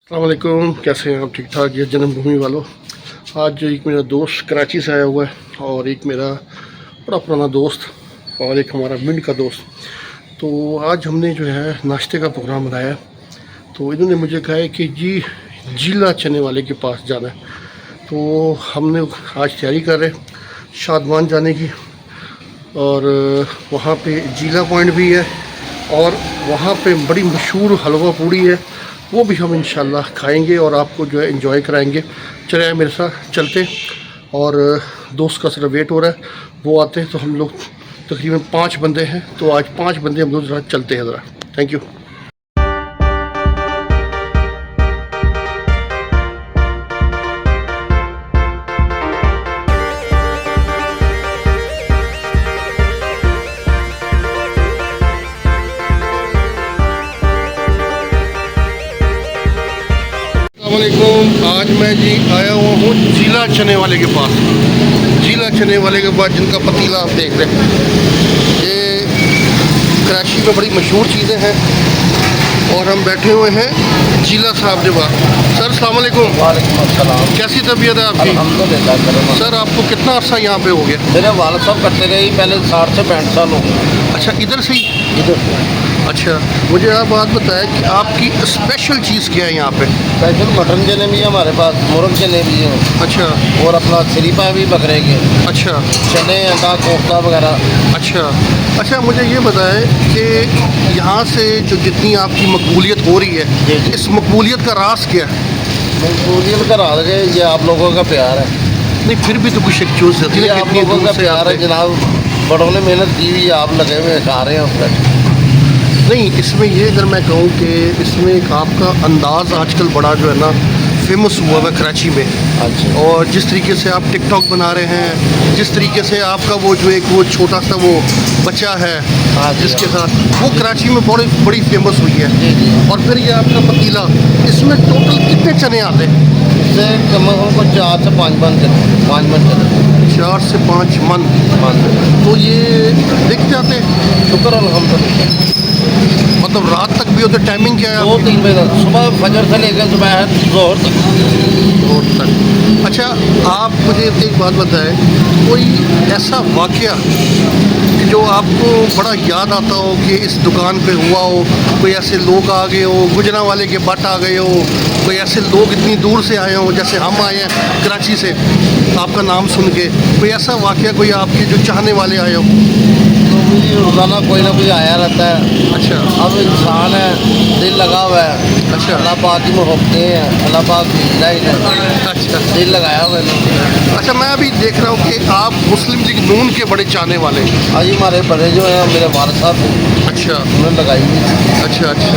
अस्सलाम वालेकुम, कैसे हैं आप? ठीक ठाक? ये जन्मभूमि वालों, आज एक मेरा दोस्त कराची से आया हुआ है और एक मेरा बड़ा पुराना दोस्त और एक हमारा मिंड का दोस्त। तो आज हमने जो है नाश्ते का प्रोग्राम बनाया। तो इन्होंने मुझे कहा है कि जी जीला चने वाले के पास जाना है। तो हमने आज तैयारी कर रहे शादमान जाने की, और वहाँ पे जीला पॉइंट भी है और वहाँ पे बड़ी मशहूर हलवा पूड़ी है, वो भी हम इंशाल्लाह खाएंगे और आपको जो है एंजॉय कराएंगे। चले मेरे साथ चलते, और दोस्त का सिर्फ वेट हो रहा है, वो आते हैं। तो हम लोग तकरीबन 5 बंदे हैं, तो आज 5 बंदे हम लोग ज़रा चलते हैं ज़रा। Thank you. अस्सलामुअलैकुम, आज मैं जी आया हुआ हूँ जीला चने वाले के पास। जीला चने वाले के पास जिनका पतीला आप देख रहे हैं, ये कराची में बड़ी मशहूर चीज़ें हैं। और हम बैठे हुए हैं जीला साहब के पास। सर अस्सलाम वालेकुम। वालेकुम अस्सलाम। कैसी तबीयत है आपकी? अल्हम्दुलिल्लाह। सर आपको कितना अर्सा यहाँ पे हो गया? मेरे वालिद साहब करते रहे पहले 60 से 65 साल हो गए। अच्छा, इधर से ही? इधर से। अच्छा, मुझे आप बात बताएं कि आपकी स्पेशल चीज़ क्या है यहाँ पे? स्पेशल मटन चने भी है हमारे पास, मुर्ग चने भी हैं, अच्छा और अपना शरीफा भी बकरे के, अच्छा चने अंडा कोफ्ता वगैरह। अच्छा अच्छा, मुझे ये बताएं कि यहाँ से जो जितनी आपकी मकबूलियत हो रही जी, है, जी। इस मकबूलियत का राज क्या है? मकबूलियत का राज है ये आप लोगों का प्यार है। नहीं, फिर भी तो कुछ एक चूज़ होती ये है ना, आप कितनी लोगों दूर का से प्यार आते है हैं। जनाब, बड़ों ने मेहनत की हुई है, आप लगे हुए खा रहे हैं उसमें। नहीं, इसमें ये अगर मैं कहूँ कि इसमें एक आपका अंदाज़ आजकल बड़ा जो है ना फेमस हुआ है कराची में। अच्छा। और जिस तरीके से आप टिकटॉक बना रहे हैं, जिस तरीके से आपका वो जो एक वो छोटा सा वो बच्चा है हाँ जी, जिसके हाँ। साथ वो कराची में बड़ी बड़ी फेमस हुई है। जी जी। और फिर ये आपका पतीला, इसमें टोटल कितने चने आते हैं? इससे कम से कम 4 से 5 मन चले, 5 मन चले। 4 से 5 मन। 5 मन। तो ये बिक जाते हैं? शुक्र अल्हम्दुलिल्लाह। मतलब रात तक भी होते? टाइमिंग क्या है 2-3 बजे तक, सुबह फजर से लेकर सुबह जोहर तक। रोड तक? अच्छा, आप मुझे एक बात बताएं, कोई ऐसा वाक़या कि जो आपको बड़ा याद आता हो कि इस दुकान पे हुआ हो, कोई ऐसे लोग आ गए हो, गुजरांवाले के बट आ गए हो, कोई ऐसे लोग इतनी दूर से आए हो जैसे हम आए हैं कराची से आपका नाम सुन के, कोई ऐसा वाक़या कोई आपके जो चाहने वाले आए हो? तो मुझे रोज़ाना कोई ना कोई आया रहता है। अच्छा अब इंसान है, दिल लगा हुआ है। अच्छा। अल्लाह पाक की मोहब्बतें हैं, अल्लाह पाक भेजा ही नहीं, अच्छा दिल लगाया हुआ है। अच्छा, मैं अभी देख रहा हूँ कि आप मुस्लिम लीग नून के बड़े चाहने वाले हैं। आज हमारे बड़े जो हैं मेरे वालिद साहब, अच्छा उन्होंने लगाई हुई। अच्छा अच्छा।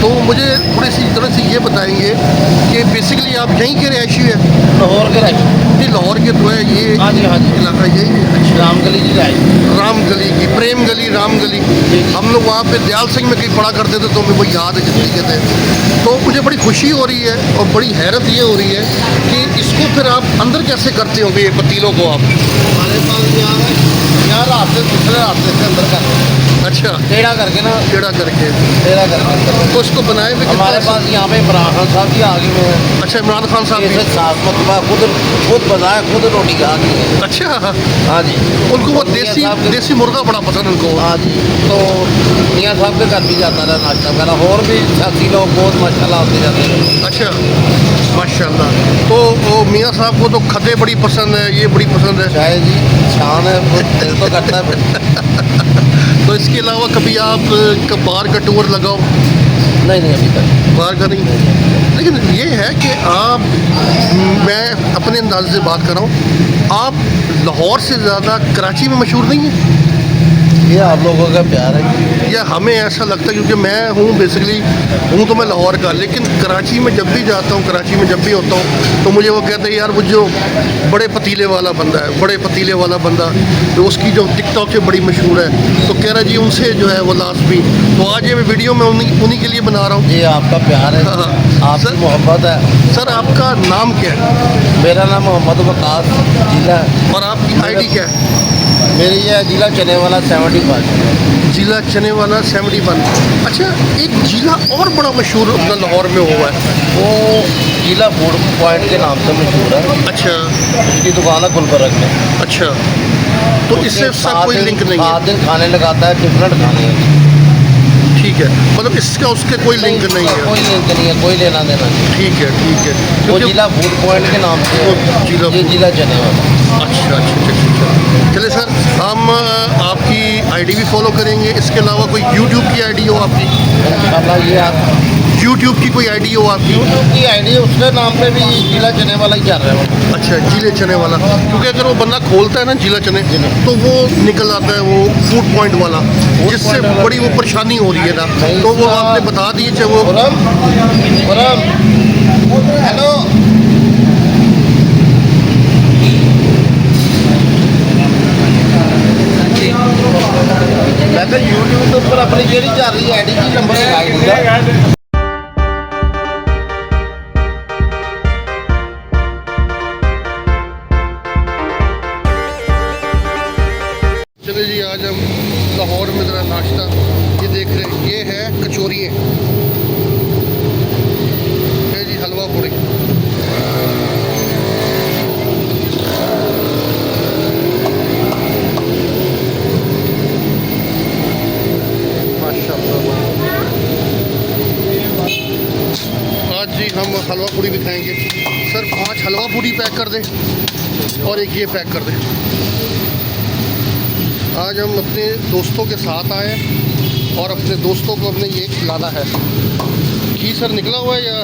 तो मुझे थोड़ी सी तरह से ये बताएंगे कि बेसिकली आप यहीं के रहायशी हैं? लाहौर के रहे। नहीं, लाहौर के तो है ये हाँ जी, हाँ जी। इलाका यही है। अच्छा, राम गली जी रहे। राम गली की, प्रेम गली, राम गली। हम लोग वहाँ पे दयाल सिंह में कहीं पढ़ा करते थे, तो हमें वो याद है जिस तरीके से। तो मुझे बड़ी खुशी हो रही है और बड़ी हैरत ये हो रही है कि इसको फिर आप अंदर कैसे करते होंगे ये पतीलों को आप? हमारे पास यहाँ रात से दूसरे रास्ते से अंदर कर, अच्छा, टेढ़ा करके ना, टेढ़ा करके। टेढ़ा करके। तो इसको बनाए हुए हमारे कितना? पास यहाँ पे इमरान खान साहब भी आगे हुए हैं। अच्छा, इमरान खान साहब ये भी? से साफ मतलब खुद बनाया, खुद रोटी खा की। अच्छा, हाँ जी। उनको वो और मियां देसी साहब के- देसी मुर्गा बड़ा पसंद उनको। हाँ जी। तो मियाँ साहब के घर भी जाता रहा नाश्ता वगैरह, और भी साथी लोग बहुत माशाल्लाह आते जाते हैं। अच्छा, माशाल्लाह। तो वो मियाँ साहब को तो खदे बड़ी पसंद है, ये बड़ी पसंद है। शायद जी शान है, बहुत दिल तो करता है। तो इसके अलावा कभी आप बाहर का टूर लगाओ? नहीं अभी तक। बाहर का नहीं, लेकिन ये है कि आप, मैं अपने अंदाजे से बात कर रहा हूँ, आप लाहौर से ज़्यादा कराची में मशहूर नहीं है? ये आप लोगों का प्यार है। या हमें ऐसा लगता है, क्योंकि मैं हूँ बेसिकली हूँ तो मैं लाहौर का, लेकिन कराची में जब भी जाता हूँ, कराची में जब भी होता हूँ, तो मुझे वो कहते हैं यार वो जो बड़े पतीले वाला बंदा है, बड़े पतीले वाला बंदा, तो उसकी जो टिकटॉक से बड़ी मशहूर है, तो कह रहा जी उनसे जो है वो लाजमी। तो आज ये विडियो मैं उन्हीं के लिए बना रहा हूँ। ये आपका प्यार है, हाँ। आपकी सर- मोहब्बत है। सर आपका नाम क्या है? मेरा नाम मोहम्मद वकास जिला है। और आपकी आईडी क्या है? मेरी ये जिला चने वाला 75। जिला चने वाला 71। अच्छा, एक जिला और बड़ा मशहूर अपना लाहौर में हुआ है। वो जिला फूड पॉइंट के नाम से मशहूर है। अच्छा उसकी दुकान है गुलबर्ग में। अच्छा, तो इससे उसका कोई लिंक नहीं है? 7 दिन खाने लगाता है, डिफरेंट खाने हैं। ठीक है, मतलब इसका उसके कोई लिंक नहीं है? कोई लिंक नहीं है, कोई लेना देना नहीं। ठीक है ठीक है, वो क्योंकि जिला फूड पॉइंट के नाम से वो जिला ये food- जिला चने वाला। अच्छा अच्छा अच्छा अच्छा। चले सर, हम आपकी आईडी भी फॉलो करेंगे। इसके अलावा कोई यूट्यूब की आईडी हो आपकी? इंशाल्लाह ये आप यूट्यूब की कोई आईडी हो आपकी? यूट्यूब की आईडी उसके नाम पे भी जिला चने वाला ही चल रहा है। अच्छा, जिले चने वाला। क्योंकि अगर वो बंदा खोलता है ना जिला चने, तो वो निकल आता है वो फूड पॉइंट वाला, जिससे point वाला। बड़ी वो परेशानी हो रही है ना। नहीं, तो वो इसका- आपने बता दिए चाहे वो। पुरम हेलो। मैं तो यूट्यूब के ऊपर अपनी जेडी चल रही आईडी की नंबर लगाई दूंगा। चले जी, आज हम लाहौर में ज़रा नाश्ता ये देख रहे हैं। ये है कचौरियाँ, है जी हलवा पूड़ी। माशाल्लाह। आज जी हम हलवा पूड़ी भी खाएंगे। सर 5 हलवा पूड़ी पैक कर दें और एक ये पैक कर दें। आज हम अपने दोस्तों के साथ आए और अपने दोस्तों को हमने ये खिलाना है। घी सर निकला हुआ है या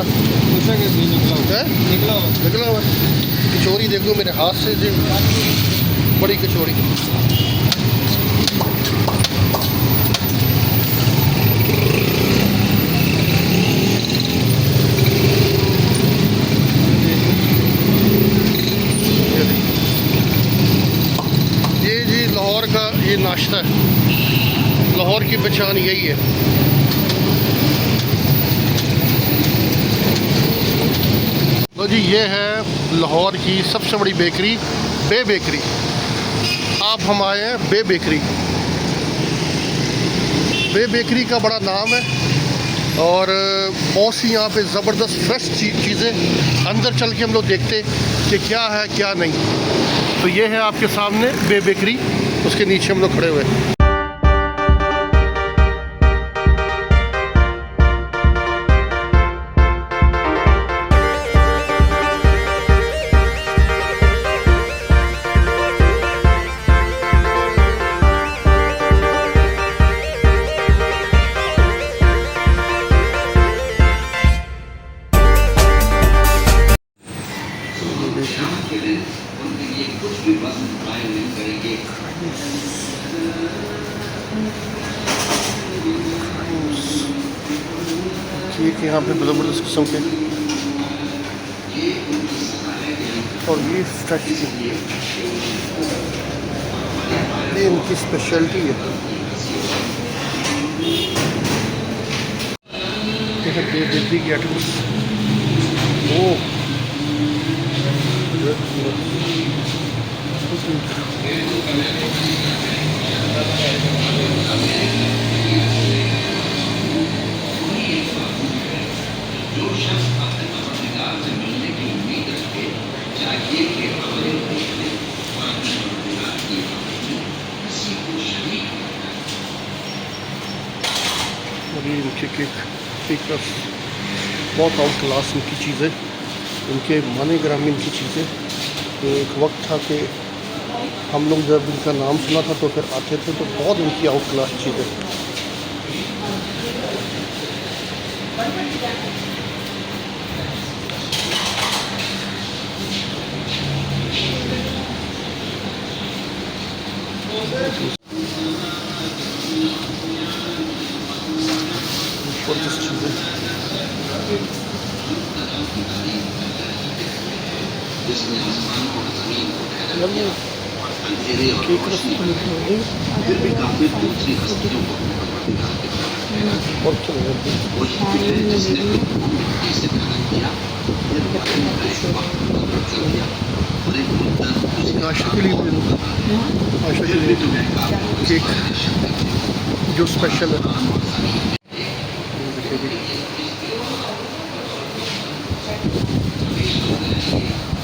है? निकला हुआ है। कचौरी देखो मेरे हाथ से जी, बड़ी कचौरी। ये जी लाहौर का ये नाश्ता है। लाहौर की पहचान यही है। तो जी ये है लाहौर की सबसे बड़ी बेकरी, बे बेकरी। आप हम आए हैं बे बेकरी। बे बेकरी का बड़ा नाम है और बहुत सी यहाँ पे ज़बरदस्त फ्रेश चीज़ें। अंदर चल के हम लोग देखते कि क्या है क्या नहीं। तो ये है आपके सामने बे बेकरी, उसके नीचे हम लोग खड़े हुए हैं। केक यहाँ पे ज़बरदस्त किस्म के, और ये फ्रेश ये इनकी स्पेशलिटी है। ये है बेकरी की आइटम्स। ओह और ये इनके केक बहुत आउट क्लास इनकी चीज़ें, इनके माने ग्रामीण की चीज़ें। तो एक वक्त था कि हम लोग जब इनका नाम सुना था तो फिर आते थे, तो बहुत इनकी आउट क्लास चीज़ें। ज़बरदस्त चीज़ें। केक फिर भी काफी दूसरी हस्तियों को और चलो वही है जिसने खूबसूरती से प्यार किया, फिर वतन का एक वक्त बदल दिया और एक मुद्दत उसका आशा के लिए भी दे दो, आशा के लिए केक जो स्पेशल है।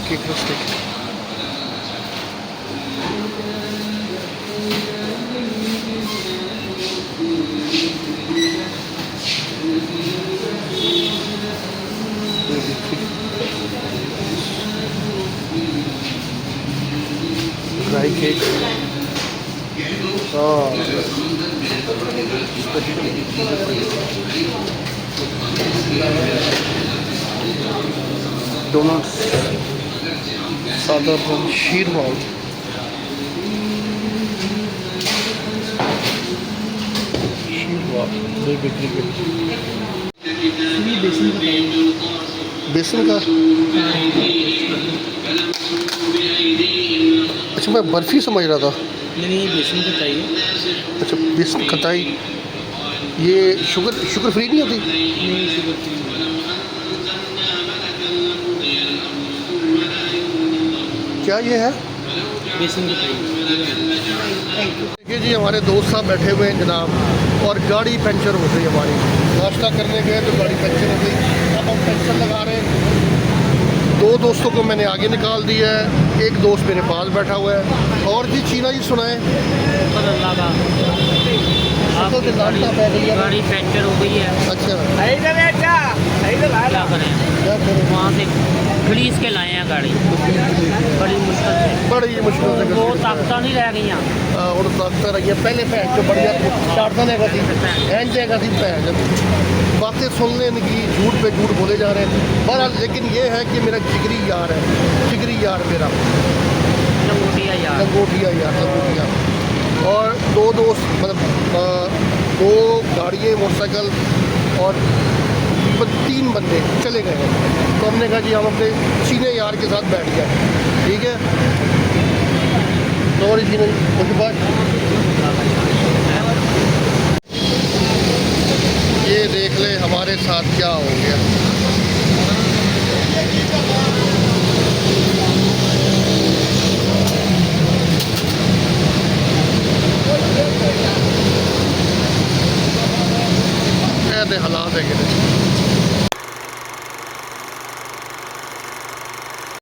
Cake rustic dry cake, donuts, सादा शीरमाल, बेसन का। अच्छा मैं बर्फ़ी समझ रहा था। नहीं बेसन का चाहिए। अच्छा बेसन खटाई, ये शुगर फ्री नहीं होती? नहीं शुगर फ्री। क्या ये है? बेसन का चाहिए। देखिए जी हमारे दोस्त साहब बैठे हुए हैं जनाब, और गाड़ी पंचर हो गई हमारी। नाश्ता करने गए तो गाड़ी पंचर हो गई, अब हम पंचर लगा रहे हैं। दो दोस्तों को मैंने आगे निकाल दिया है, एक दोस्त मेरे पास बैठा हुआ है। और जी चीना जी सुनाएं। अल्लाह का तो नाश्ता पै गई है। गाड़ी पंचर हो गई है। अच्छा क्या करें, क्या करें, वहाँ से खरीद के लाए हैं गाड़ी, बड़ी मुश्किल से। बड़ी मुश्किल से वो ताकत नहीं रह गई। और ताकत रही है पहले भैन जो बढ़िया चारता ने एन जगह थी भैन, बातें सुनने इनकी झूठ पे झूठ बोले जा रहे हैं। बहरहाल लेकिन ये है कि मेरा जिगरी यार है, जिगरी यार मेरा लंगोटिया यार, लंगोटिया यार, लंगोटिया। और दो दोस्त मतलब दो गाड़ियाँ मोटरसाइकिल और 3 बंदे चले गए हैं। तो हमने कहा जी हम अपने चीने यार के साथ बैठ गए, ठीक है। तो और चीने उसके बाद ये देख ले हमारे साथ क्या हो गया। ऐसे हालात है कि